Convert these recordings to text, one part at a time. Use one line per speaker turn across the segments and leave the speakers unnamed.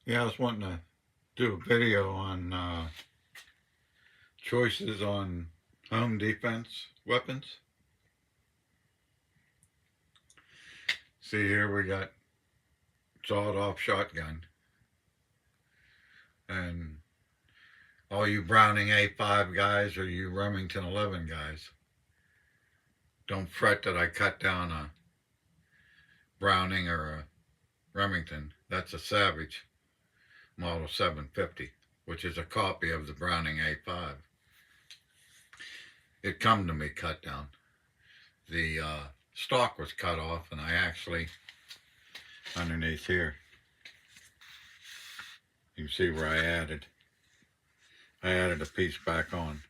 Yeah, I was wanting to do a video on choices on home defense weapons. See here we got sawed off shotgun. And all you Browning A5 guys or you Remington 11 guys, don't fret that I cut down a Browning or a Remington. That's a Savage Model 750, which is a copy of the Browning A5. It come to me cut down. The stock was cut off, and I actually, underneath here, you can see where I added a piece back on.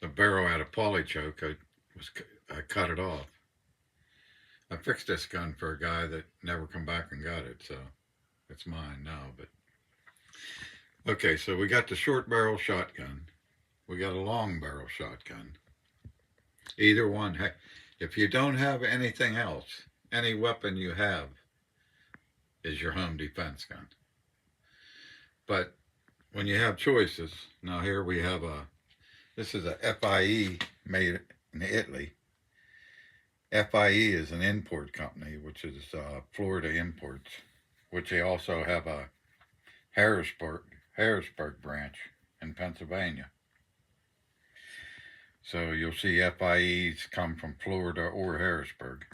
The barrel had a poly choke. I cut it off. I fixed this gun for a guy that never come back and got it, so it's mine now. But okay, so we got the short barrel shotgun. We got a long barrel shotgun. Either one, if you don't have anything else, any weapon you have is your home defense gun. But when you have choices, now here we have this is a FIE made in Italy. FIE is an import company, which is Florida Imports, which they also have a Harrisburg branch in Pennsylvania. So you'll see FIEs come from Florida or Harrisburg.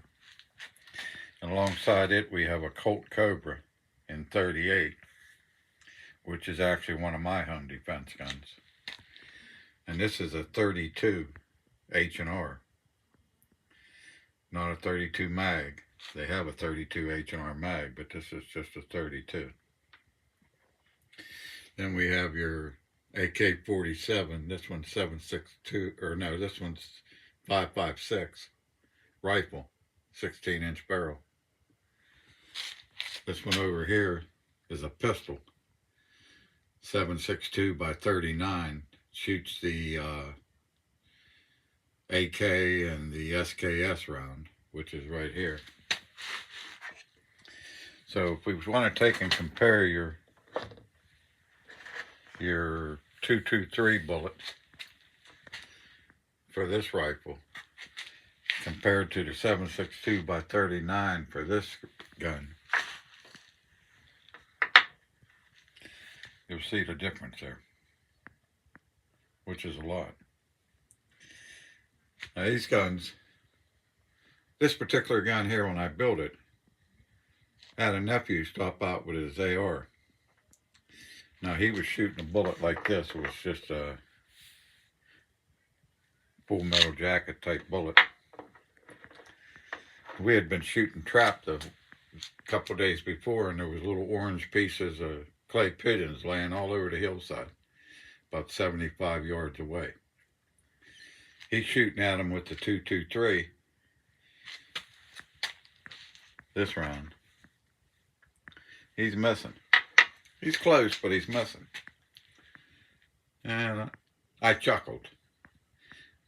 And alongside it, we have a Colt Cobra in 38, which is actually one of my home defense guns. And this is a 32 H&R, not a 32 mag. They have a 32 H&R mag, but this is just a 32. Then we have your AK-47. This one's 7.62, or no, this one's 5.56 rifle, 16-inch barrel. This one over here is a pistol, 7.62 by 39. Shoots the AK and the SKS round, which is right here. So if we want to take and compare your 223 bullets for this rifle compared to the 7.62 by 39 for this gun, you'll see the difference there, which is a lot. Now these guns, this particular gun here, when I built it, I had a nephew stop out with his AR. Now he was shooting a bullet like this. It was just a full metal jacket type bullet. We had been shooting trap a couple days before, and there was little orange pieces of clay pigeons laying all over the hillside, about 75 yards away. He's shooting at them with the 223 this round. He's missing. He's close, but he's missing. And I chuckled.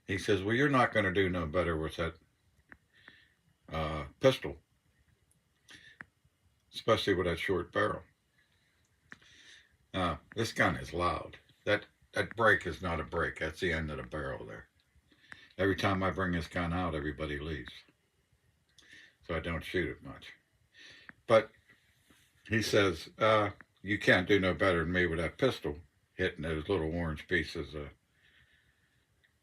He says, well, you're not going to do no better with that pistol, especially with that short barrel. This gun is loud. That break is not a break. That's the end of the barrel there. Every time I bring this gun out, everybody leaves. So I don't shoot it much. But he says, you can't do no better than me with that pistol, hitting those little orange pieces of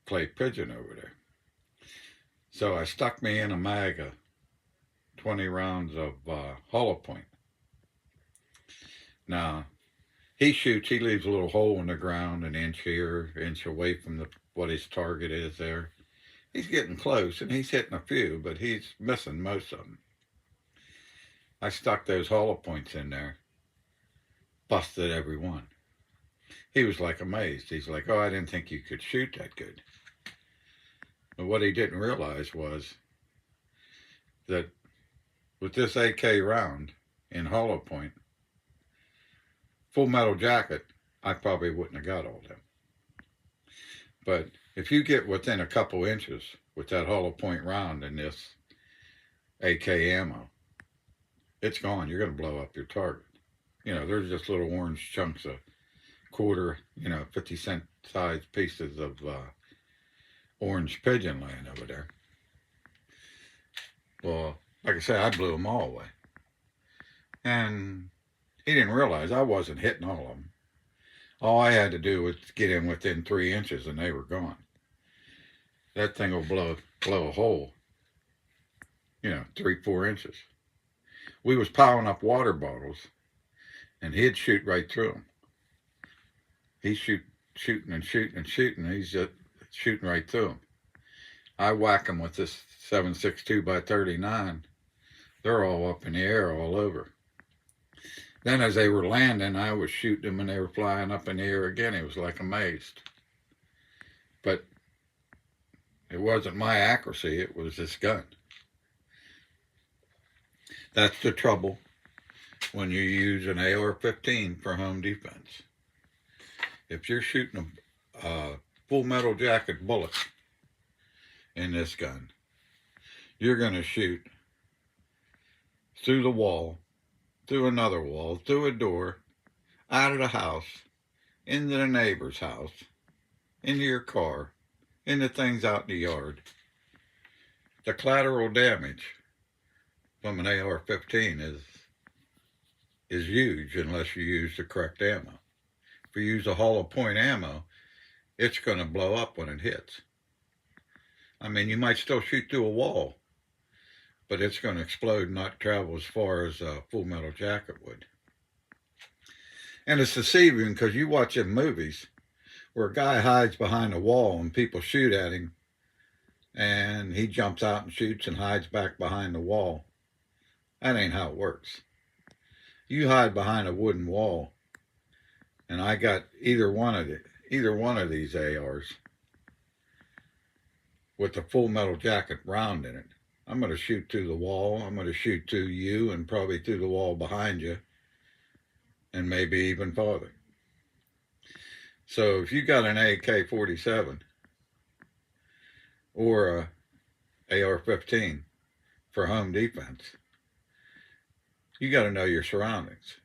clay pigeon over there. So I stuck me in a mag of 20 rounds of hollow point. Now, he shoots, he leaves a little hole in the ground, an inch here, inch away from what his target is there. He's getting close, and he's hitting a few, but he's missing most of them. I stuck those hollow points in there, busted every one. He was like amazed. He's like, oh, I didn't think you could shoot that good. But what he didn't realize was that with this AK round in hollow point, full metal jacket, I probably wouldn't have got all them. But if you get within a couple inches with that hollow point round in this AK ammo, it's gone. You're going to blow up your target. There's just little orange chunks of quarter, 50-cent size pieces of orange pigeon laying over there. Well, like I said, I blew them all away. And he didn't realize I wasn't hitting all of them. All I had to do was get in within 3 inches and they were gone. That thing will blow a hole, 3-4 inches. We was piling up water bottles and he'd shoot right through them. He's shooting and shooting and shooting. He's just shooting right through them. I whack them with this 7.62 by 39. They're all up in the air all over. Then as they were landing, I was shooting them and they were flying up in the air again. It was like amazed. But it wasn't my accuracy, it was this gun. That's the trouble when you use an AR-15 for home defense. If you're shooting a full metal jacket bullet in this gun, you're going to shoot through the wall, through another wall, through a door, out of the house, into the neighbor's house, into your car, into things out in the yard. The collateral damage from an AR-15 is huge unless you use the correct ammo. If you use a hollow point ammo, it's going to blow up when it hits. I mean, you might still shoot through a wall, but it's going to explode and not travel as far as a full metal jacket would. And it's deceiving because you watch in movies where a guy hides behind a wall and people shoot at him and he jumps out and shoots and hides back behind the wall. That ain't how it works. You hide behind a wooden wall, and I got either one of these ARs with the full metal jacket round in it. I'm going to shoot through the wall. I'm going to shoot through you and probably through the wall behind you and maybe even farther. So if you got an AK-47 or a AR-15 for home defense, you got to know your surroundings.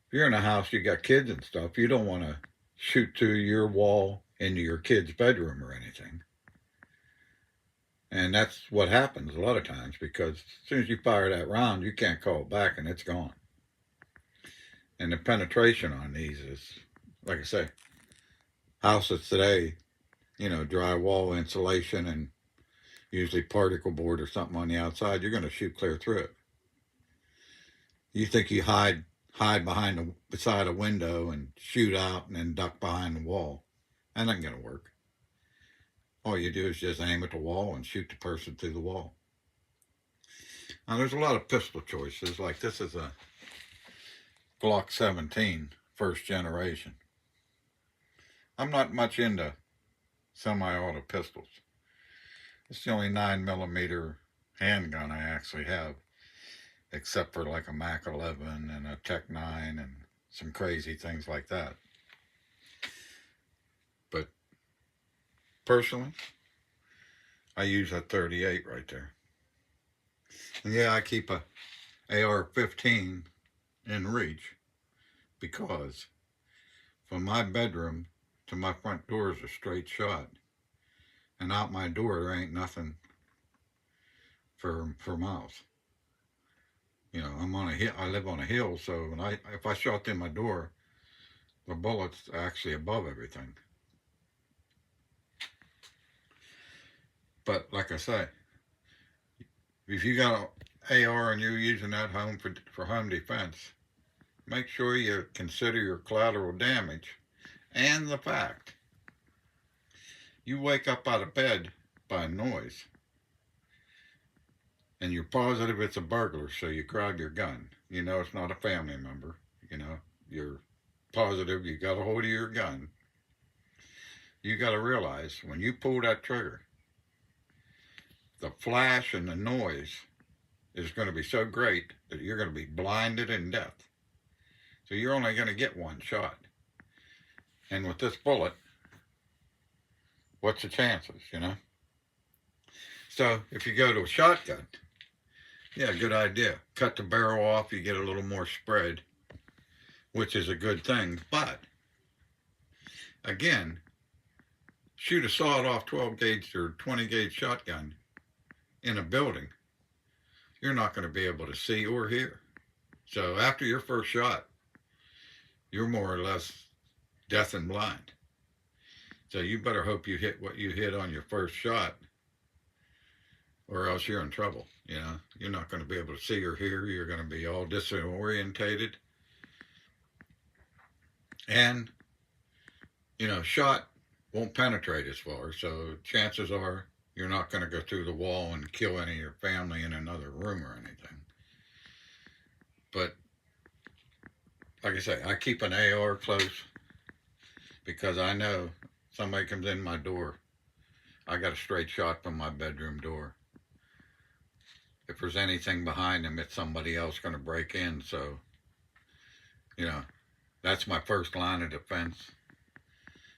If you're in a house, you got kids and stuff, you don't want to shoot through your wall into your kid's bedroom or anything. And that's what happens a lot of times, because as soon as you fire that round, you can't call it back and it's gone. And the penetration on these is, like I say, houses today, drywall insulation and usually particle board or something on the outside, you're going to shoot clear through it. You think you hide beside a window and shoot out and then duck behind the wall. That ain't going to work. All you do is just aim at the wall and shoot the person through the wall. Now, there's a lot of pistol choices. Like this is a Glock 17, first generation. I'm not much into semi-auto pistols. It's the only 9mm handgun I actually have, except for like a Mac 11 and a Tech 9 and some crazy things like that. But personally, I use a 38 right there. And yeah, I keep a AR-15 in reach because from my bedroom to my front door is a straight shot. And out my door, there ain't nothing for miles. I'm on a hill. I live on a hill, so if I shot through my door, the bullet's actually above everything. But like I say, if you got an AR and you're using that for home defense, make sure you consider your collateral damage and the fact you wake up out of bed by a noise and you're positive it's a burglar, so you grab your gun. It's not a family member. You're positive you got a hold of your gun. You got to realize when you pull that trigger, the flash and the noise is going to be so great that you're going to be blinded in death. So you're only going to get one shot. And with this bullet, what's the chances, So if you go to a shotgun, Yeah, good idea. Cut the barrel off, you get a little more spread, which is a good thing. But again, shoot a sawed off 12 gauge or 20 gauge shotgun in a building, you're not going to be able to see or hear. So after your first shot, you're more or less deaf and blind. So you better hope you hit what you hit on your first shot, or else you're in trouble. You know, you're not going to be able to see or hear. You're going to be all disorientated. And, you know, shot won't penetrate as far. So chances are you're not going to go through the wall and kill any of your family in another room or anything. But like I say, I keep an AR close because I know somebody comes in my door, I got a straight shot from my bedroom door. If there's anything behind them, it's somebody else going to break in. So, you know, that's my first line of defense.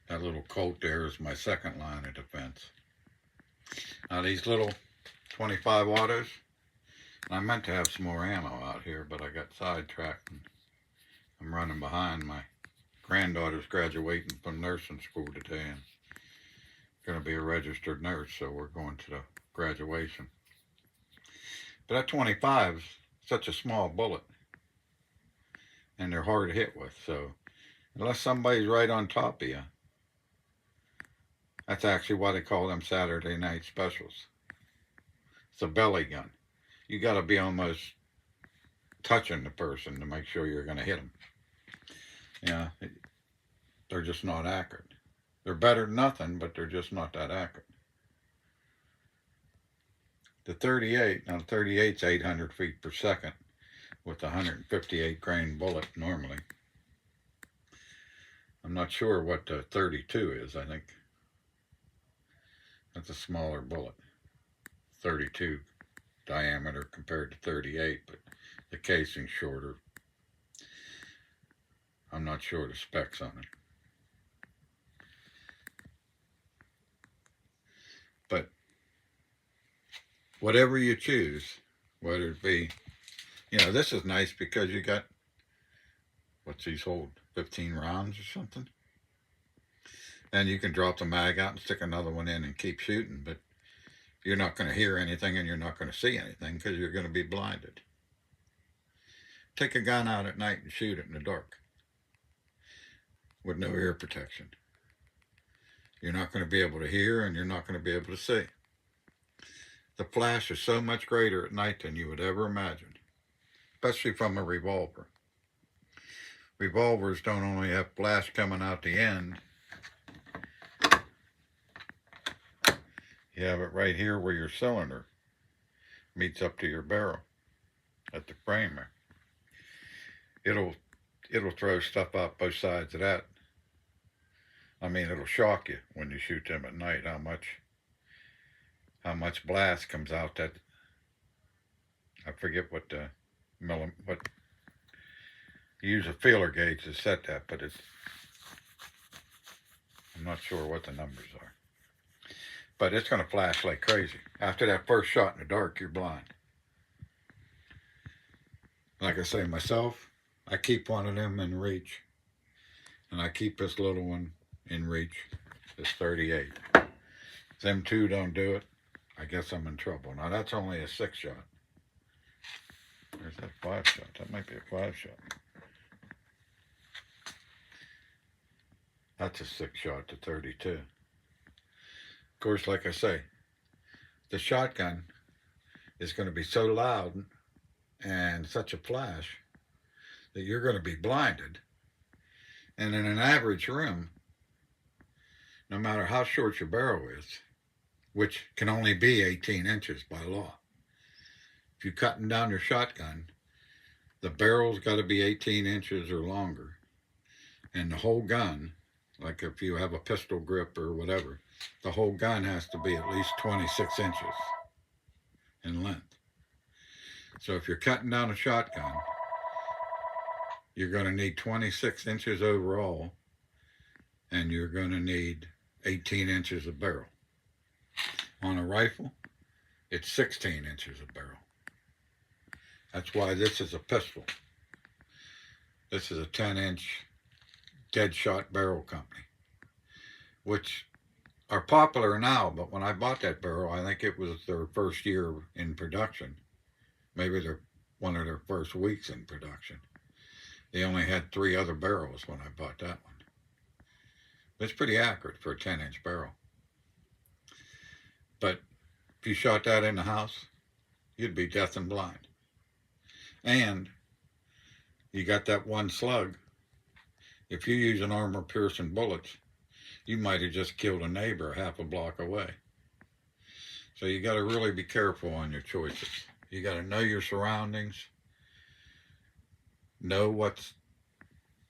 That little Colt there is my second line of defense. Now these little 25 autos, I meant to have some more ammo out here, but I got sidetracked and I'm running behind. My granddaughter's graduating from nursing school today and going to be a registered nurse, so we're going to the graduation. But that 25 is such a small bullet, and they're hard to hit with. So unless somebody's right on top of you, that's actually why they call them Saturday night specials. It's a belly gun. You got to be almost touching the person to make sure you're going to hit them. Yeah, they're just not accurate. They're better than nothing, but they're just not that accurate. The 38, now the 38's 800 feet per second with a 158 grain bullet normally. I'm not sure what the 32 is. I think that's a smaller bullet. 32 diameter compared to 38, but the casing's shorter. I'm not sure the specs on it. But whatever you choose, whether it be, you know, this is nice because you got, what's these hold, 15 rounds or something? And you can drop the mag out and stick another one in and keep shooting, but you're not going to hear anything and you're not going to see anything because you're going to be blinded. Take a gun out at night and shoot it in the dark with no ear protection. You're not going to be able to hear and you're not going to be able to see. The flash is so much greater at night than you would ever imagine, especially from a revolver. Revolvers don't only have flash coming out the end, you have it right here where your cylinder meets up to your barrel at the framer. It'll throw stuff out both sides of that. I mean, it'll shock you when you shoot them at night how much blast comes out. That I forget what the what you use a feeler gauge to set that, but I'm not sure what the numbers are. But it's going to flash like crazy. After that first shot in the dark, you're blind. Like I say, myself, I keep one of them in reach. And I keep this little one in reach, this 38. If them two don't do it, I guess I'm in trouble. Now that's only a 6 shot. Where's that 5 shot? That might be a 5 shot. That's a 6 shot to 32. Of course, like I say, the shotgun is going to be so loud and such a flash that you're going to be blinded. And in an average room, no matter how short your barrel is, which can only be 18 inches by law, if you're cutting down your shotgun, the barrel's got to be 18 inches or longer. And the whole gun, like if you have a pistol grip or whatever, the whole gun has to be at least 26 inches in length. So if you're cutting down a shotgun, you're going to need 26 inches overall, and you're going to need 18 inches of barrel. On a rifle, it's 16 inches of barrel. That's why this is a pistol. This is a 10-inch dead shot barrel company, which are popular now, but when I bought that barrel, I think it was their first year in production. Maybe one of their first weeks in production. They only had 3 other barrels when I bought that one. It's pretty accurate for a 10-inch barrel. But if you shot that in the house, you'd be deaf and blind. And you got that one slug. If you use an armor-piercing bullets, you might have just killed a neighbor half a block away. So you got to really be careful on your choices. You got to know your surroundings, know what's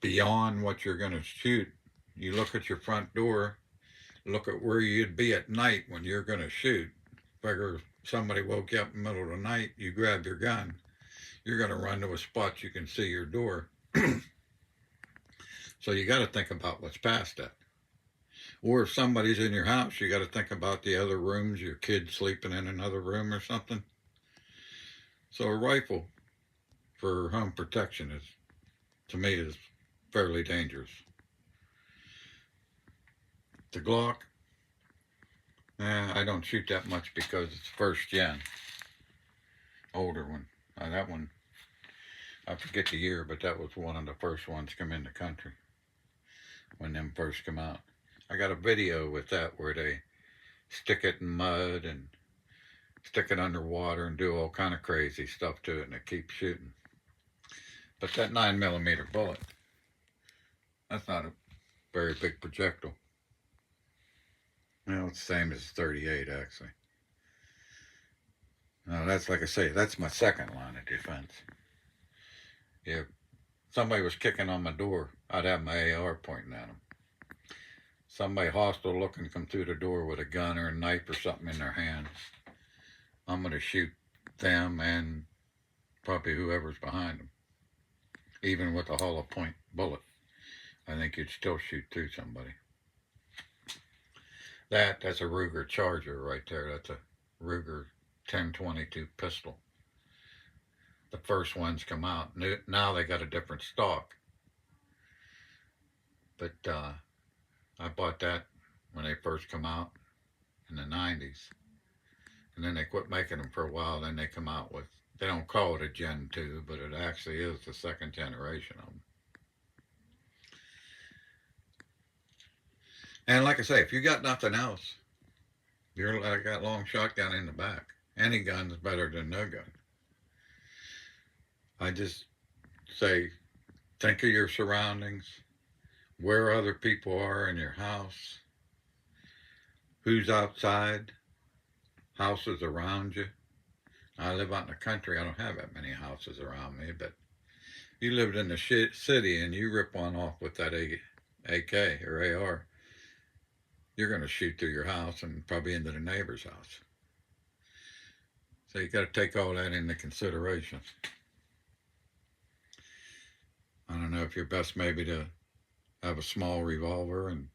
beyond what you're going to shoot. You look at your front door, look at where you'd be at night when you're going to shoot. Figure somebody woke you up in the middle of the night, you grab your gun, you're going to run to a spot you can see your door. So you got to think about what's past that. Or if somebody's in your house, you got to think about the other rooms, your kid sleeping in another room or something. So a rifle for home protection is, to me, is fairly dangerous. The Glock, I don't shoot that much because it's first gen. Older one. That one, I forget the year, but that was one of the first ones come in the country when them first come out. I got a video with that where they stick it in mud and stick it underwater and do all kind of crazy stuff to it, and it keeps shooting. But that 9mm bullet, that's not a very big projectile. Well, it's the same as 38, actually. Now, that's, like I say, that's my second line of defense. If somebody was kicking on my door, I'd have my AR pointing at them. Somebody hostile looking to come through the door with a gun or a knife or something in their hand, I'm going to shoot them and probably whoever's behind them. Even with a hollow point bullet, I think you'd still shoot through somebody. That's a Ruger Charger right there. That's a Ruger 1022 pistol. The first ones come out. Now they got a different stock. But I bought that when they first come out in the 90s. And then they quit making them for a while. Then they come out with, they don't call it a Gen 2, but it actually is the second generation of them. And like I say, if you got nothing else, you're like that long shotgun in the back. Any gun is better than no gun. I just say, think of your surroundings, where other people are in your house, who's outside, houses around you. I live out in the country. I don't have that many houses around me, but you lived in the city and you rip one off with that AK or AR, you're going to shoot through your house and probably into the neighbor's house. So you got to take all that into consideration. I don't know if you're best maybe to have a small revolver and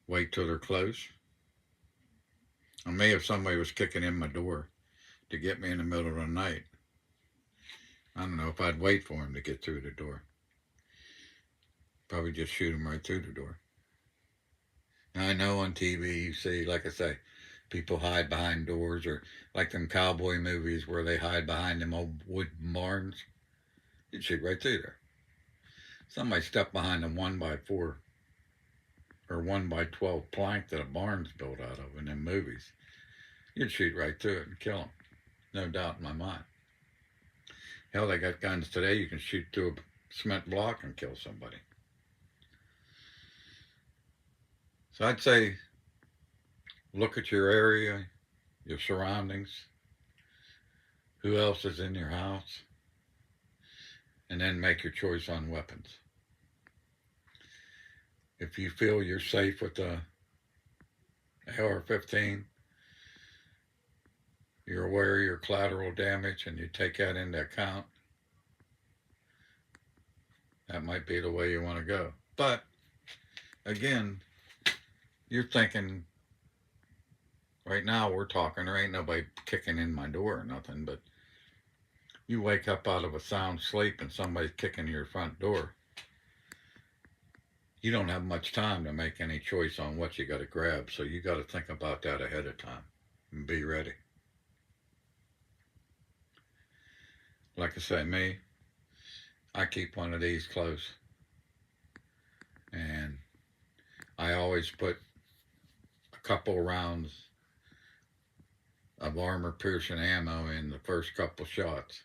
wait till they're close. I may if somebody was kicking in my door to get me in the middle of the night, I don't know if I'd wait for him to get through the door. Probably just shoot him right through the door. Now, I know on TV you see, like I say, people hide behind doors, or like them cowboy movies where they hide behind them old wood barns. You'd shoot right through there. Somebody stepped behind a 1x4 or 1x12 plank that a barn's built out of in them movies. You'd shoot right through it and kill them. No doubt in my mind. Hell, they got guns today, you can shoot through a cement block and kill somebody. So I'd say, look at your area, your surroundings, who else is in your house, and then make your choice on weapons. If you feel you're safe with the AR-15, you're aware of your collateral damage and you take that into account, that might be the way you want to go. But again, you're thinking, right now we're talking, there ain't nobody kicking in my door or nothing, but You wake up out of a sound sleep and somebody's kicking your front door. You don't have much time to make any choice on what you got to grab, so you got to think about that ahead of time and be ready. Like I say, me, I keep one of these close, and I always put a couple rounds of armor piercing ammo in the first couple shots,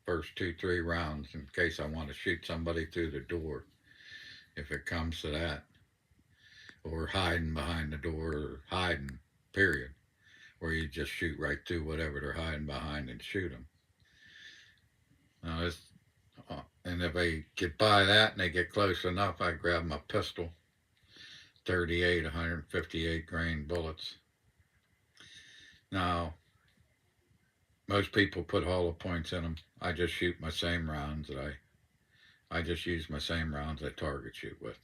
first 2, 3 rounds, in case I want to shoot somebody through the door, if it comes to that, or hiding behind the door, or hiding, period, where you just shoot right through whatever they're hiding behind and shoot them. Now, and if they get by that and they get close enough, I grab my pistol, 38, 158 grain bullets. Now, most people put hollow points in them. I just shoot my same rounds that I just use my same rounds I target shoot with.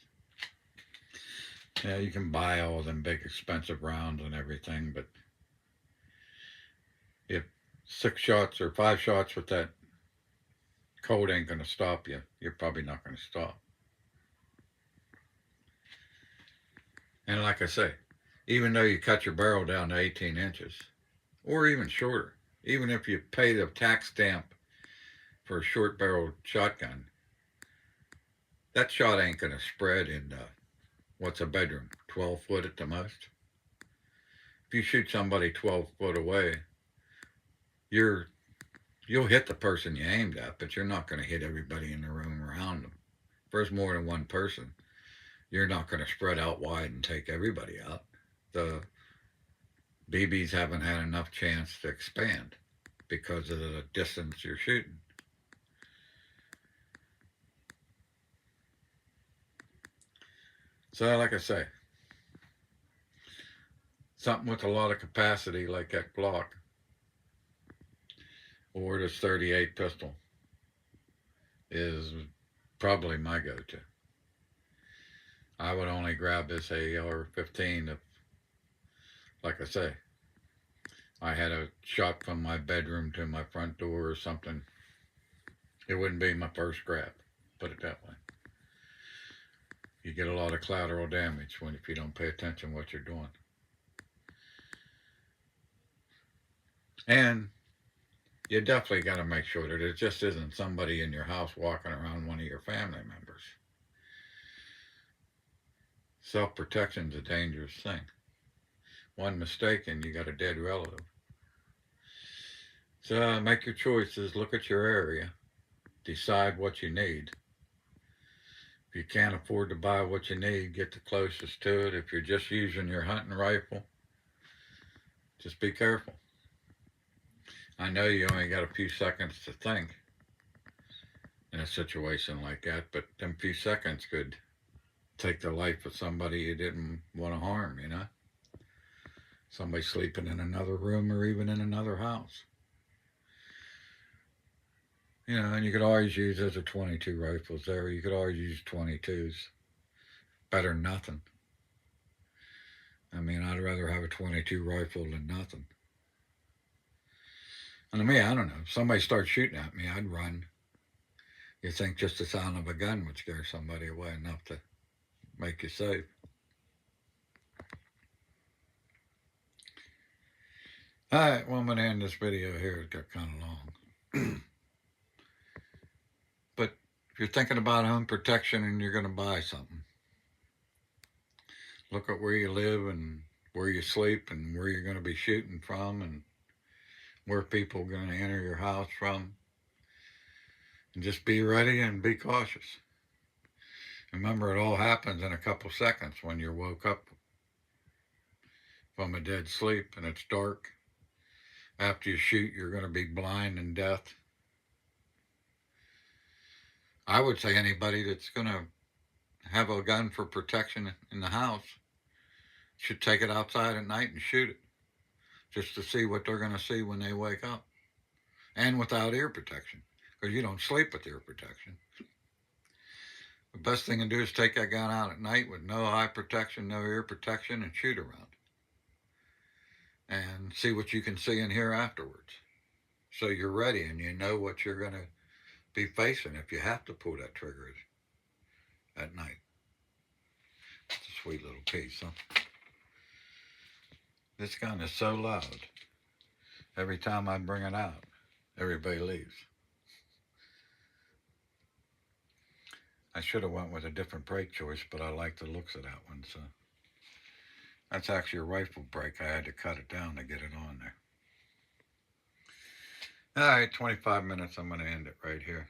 Yeah, you can buy all them big expensive rounds and everything, but if 6 shots or 5 shots with that cold ain't going to stop you, you're probably not going to stop. And like I say, even though you cut your barrel down to 18 inches, or even shorter, even if you pay the tax stamp for a short barrel shotgun, that shot ain't going to spread in what's a bedroom, 12 foot at the most. If you shoot somebody 12 foot away, you'll hit the person you aimed at, but you're not going to hit everybody in the room around them. If there's more than one person, you're not going to spread out wide and take everybody out. The BBs haven't had enough chance to expand because of the distance you're shooting. So, like I say, something with a lot of capacity like that Glock or this 38 pistol is probably my go-to. I would only grab this AR-15 if, like I say, I had a shot from my bedroom to my front door or something. It wouldn't be my first grab, put it that way. You get a lot of collateral damage if you don't pay attention to what you're doing. And you definitely got to make sure that it just isn't somebody in your house walking around one of your family members. Self-protection's a dangerous thing. One mistake and you got a dead relative. So make your choices, look at your area, decide what you need. If you can't afford to buy what you need, get the closest to it. If you're just using your hunting rifle, just be careful. I know you only got a few seconds to think in a situation like that, but them few seconds could take the life of somebody you didn't want to harm, Somebody sleeping in another room or even in another house. And you could always use those 22 rifles there. You could always use 22s. Better than nothing. I mean, I'd rather have a 22 rifle than nothing. And to me, I don't know. If somebody starts shooting at me, I'd run. You think just the sound of a gun would scare somebody away enough to make you safe. Alright, well, I'm going to end this video here. It got kind of long. But if you're thinking about home protection and you're going to buy something, look at where you live and where you sleep and where you're going to be shooting from and where people are going to enter your house from. And just be ready and be cautious. Remember, it all happens in a couple seconds when you're woke up from a dead sleep and it's dark. After you shoot, you're going to be blind and deaf. I would say anybody that's going to have a gun for protection in the house should take it outside at night and shoot it, just to see what they're going to see when they wake up, and without ear protection, because you don't sleep with ear protection. The best thing to do is take that gun out at night with no eye protection, no ear protection, and shoot around and see what you can see and hear afterwards. so you're ready and you know what you're going to be facing if you have to pull that trigger at night. It's a sweet little piece, huh? This gun is so loud. Every time I bring it out, everybody leaves. I should have went with a different brake choice, but I like the looks of that one. So that's actually a rifle brake. I had to cut it down to get it on there. All right, 25 minutes. I'm going to end it right here.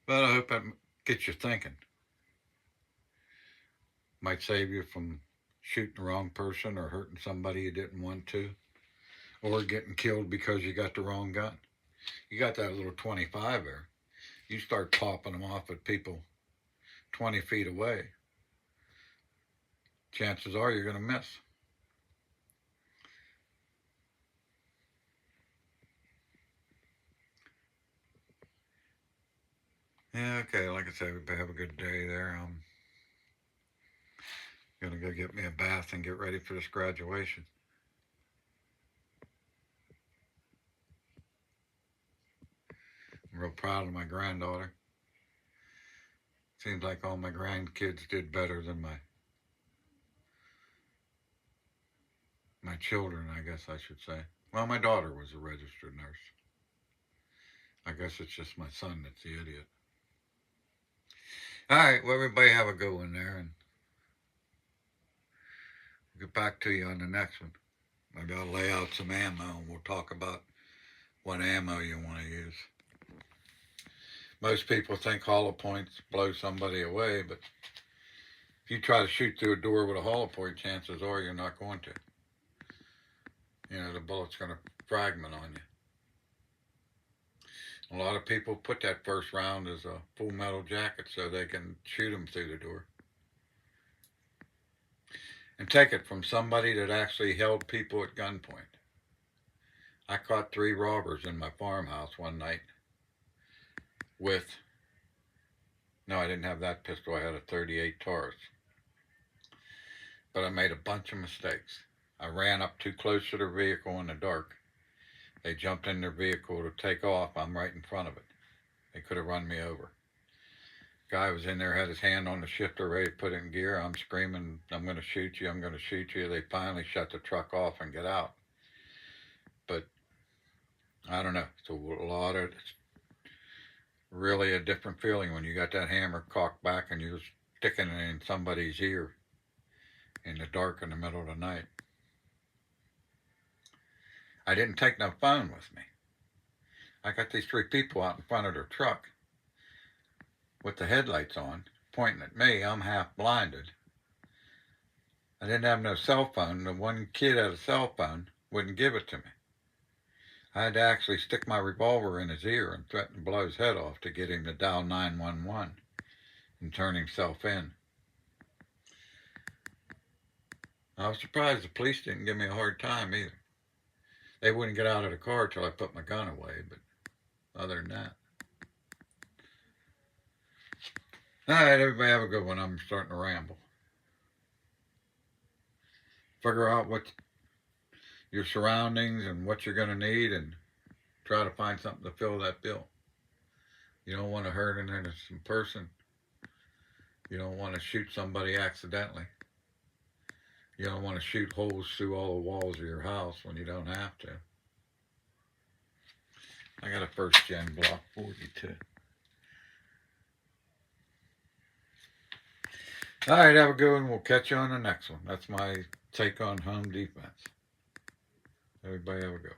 But I hope that gets you thinking. Might save you from shooting the wrong person or hurting somebody you didn't want to, or getting killed because you got the wrong gun. You got that little 25 there. You start popping them off at people 20 feet away. Chances are you're going to miss. Yeah, okay, like I said, everybody have a good day there. I'm going to go get me a bath and get ready for this graduation. I'm real proud of my granddaughter. Seems like all my grandkids did better than my children, I guess I should say. Well, my daughter was a registered nurse. I guess it's just my son that's the idiot. All right, well, everybody have a good one there, and we'll get back to you on the next one. Maybe I'll lay out some ammo, and we'll talk about what ammo you want to use. Most people think hollow points blow somebody away, but if you try to shoot through a door with a hollow point, chances are you're not going to. You know, the bullet's going to fragment on you. A lot of people put that first round as a full metal jacket so they can shoot them through the door. And take it from somebody that actually held people at gunpoint. I caught 3 robbers in my farmhouse one night with, no, I didn't have that pistol. I had a .38 Taurus. But I made a bunch of mistakes. I ran up too close to their vehicle in the dark. They jumped in their vehicle to take off. I'm right in front of it. They could have run me over. Guy was in there, had his hand on the shifter, ready to put it in gear. I'm screaming, I'm going to shoot you, I'm going to shoot you. They finally shut the truck off and get out. But I don't know. It's really a different feeling when you got that hammer cocked back and you're sticking it in somebody's ear in the dark in the middle of the night. I didn't take no phone with me. I got these 3 people out in front of their truck with the headlights on, pointing at me. I'm half blinded. I didn't have no cell phone. The one kid had a cell phone, wouldn't give it to me. I had to actually stick my revolver in his ear and threaten to blow his head off to get him to dial 911 and turn himself in. I was surprised the police didn't give me a hard time either. They wouldn't get out of the car till I put my gun away, but other than that. All right, everybody have a good one. I'm starting to ramble. Figure out what your surroundings and what you're going to need and try to find something to fill that bill. You don't want to hurt an innocent person. You don't want to shoot somebody accidentally. You don't want to shoot holes through all the walls of your house when you don't have to. I got a first gen Block 42. All right, have a good one. We'll catch you on the next one. That's my take on home defense. Everybody have a go.